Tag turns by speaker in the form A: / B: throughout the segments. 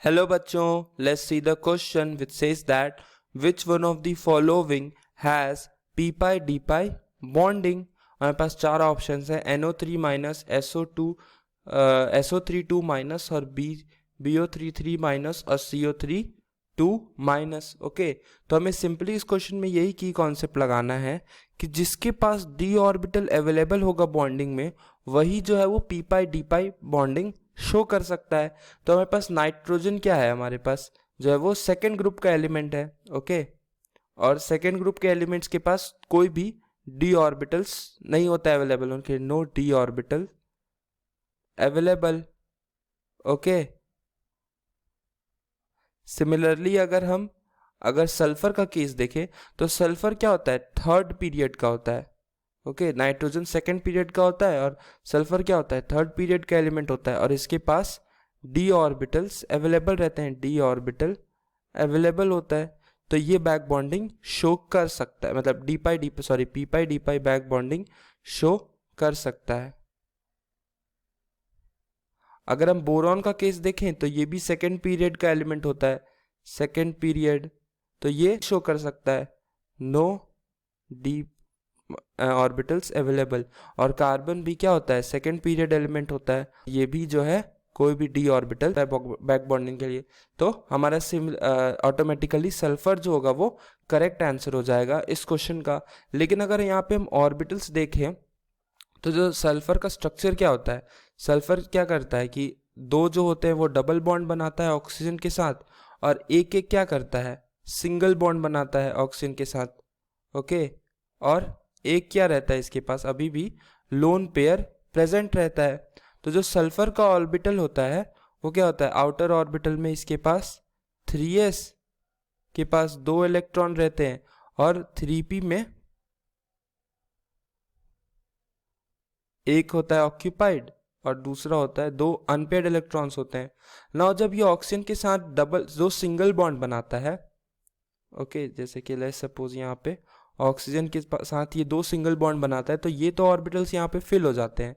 A: Hello बच्चों, let's see the question which says that which one of the following has p pi d pi bonding। हमारे पास चार options है NO3 minus SO3 2 minus और BO3 minus और CO3 2 minus. Okay, तो हमें simply इस question में यही की कॉन्सेप्ट लगाना है कि जिसके पास d ऑर्बिटल अवेलेबल होगा बॉन्डिंग में वही जो है वो p pi d pi bonding show कर सकता है। तो हमारे पास नाइट्रोजन क्या है, हमारे पास जो है वो सेकेंड ग्रुप का एलिमेंट है। ओके, और सेकेंड ग्रुप के एलिमेंट्स के पास कोई भी डी ऑर्बिटल्स नहीं होता है अवेलेबल, उनके no d orbital available. Okay, similarly अगर सल्फर का केस देखें तो सल्फर क्या होता है, थर्ड पीरियड का होता है। ओके, नाइट्रोजन सेकेंड पीरियड का होता है और सल्फर क्या होता है, थर्ड पीरियड का एलिमेंट होता है और इसके पास डी ऑर्बिटल्स अवेलेबल रहते हैं, डी ऑर्बिटल अवेलेबल होता है। तो ये बैक बॉन्डिंग शो कर सकता है, मतलब पी पाई डी पाई बैक बॉन्डिंग शो कर सकता है। अगर हम बोरॉन का केस देखें तो ये भी सेकेंड पीरियड का एलिमेंट होता है, सेकेंड पीरियड, तो ये शो कर सकता है नो डी ऑर्बिटल्स अवेलेबल। और कार्बन भी क्या होता है, सेकेंड पीरियड एलिमेंट होता है, ये भी जो है कोई भी डी ऑर्बिटल बैक बॉन्डिंग के लिए। तो हमारा ऑटोमेटिकली सल्फर जो होगा वो करेक्ट आंसर हो जाएगा इस क्वेश्चन का। लेकिन अगर यहाँ पे हम ऑर्बिटल्स देखें तो जो सल्फर का स्ट्रक्चर क्या होता है, सल्फर क्या करता है कि दो जो होते हैं वो डबल बॉन्ड बनाता है ऑक्सीजन के साथ और एक एक क्या करता है, सिंगल बॉन्ड बनाता है ऑक्सीजन के साथ। ओके, और एक क्या रहता है इसके पास, अभी भी लोन पेयर प्रेजेंट रहता है। तो जो सल्फर का ऑर्बिटल होता है वो क्या होता है, आउटर ऑर्बिटल में इसके पास 3s के पास 2 इलेक्ट्रॉन रहते हैं और 3p में एक होता है ऑक्यूपाइड और दूसरा होता है 2 अनपेड इलेक्ट्रॉन्स होते हैं। नाउ जब ये ऑक्सीजन के साथ दो सिंगल बॉन्ड बनाता है, ओके, जैसे कि लेट्स सपोज यहाँ पे ऑक्सीजन के साथ ये 2 सिंगल बॉन्ड बनाता है तो ये तो ऑर्बिटल्स यहाँ पे फिल हो जाते हैं।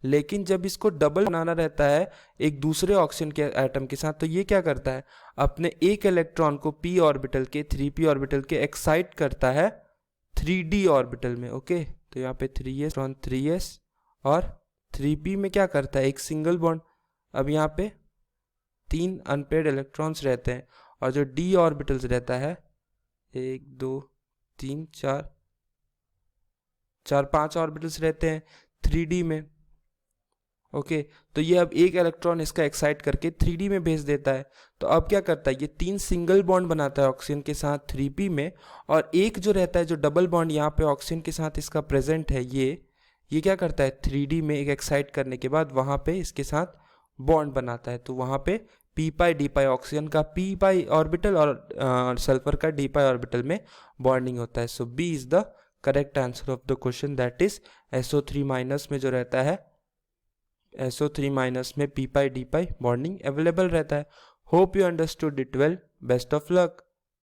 A: लेकिन जब इसको डबल बनाना रहता है एक दूसरे ऑक्सीजन के एटम के साथ तो ये क्या करता है, अपने एक इलेक्ट्रॉन को p ऑर्बिटल के 3p ऑर्बिटल के एक्साइट करता है 3d ऑर्बिटल में। ओके, तो यहाँ पे 3s और 3p में क्या करता है, एक सिंगल बॉन्ड। अब यहाँ पे 3 अनपेड इलेक्ट्रॉन्स रहते हैं और जो d ऑर्बिटल्स रहता है 1 2 3 4 5 ऑर्बिटल्स रहते हैं 3d में। ओके, तो ये अब एक इलेक्ट्रॉन इसका एक्साइट करके 3d में भेज देता है। तो अब क्या करता है, ये 3 सिंगल बॉन्ड बनाता है ऑक्सीजन के साथ 3p में और एक जो रहता है जो डबल बॉन्ड यहाँ पे ऑक्सीजन के साथ इसका प्रेजेंट है, ये क्या करता है 3d में एक एक्साइट करने के बाद वहाँ पे इसके साथ बॉन्ड बनाता है। तो वहाँ पे p पाई डी पाई ऑक्सीजन का p पाई ऑर्बिटल और सल्फर का d पाई ऑर्बिटल में बॉन्डिंग होता है। सो b is the correct answer of the question, that is SO3 minus में जो रहता है, SO3 माइनस में p पाई डी पाई बॉन्डिंग अवेलेबल रहता है। Hope you understood it well, best of luck.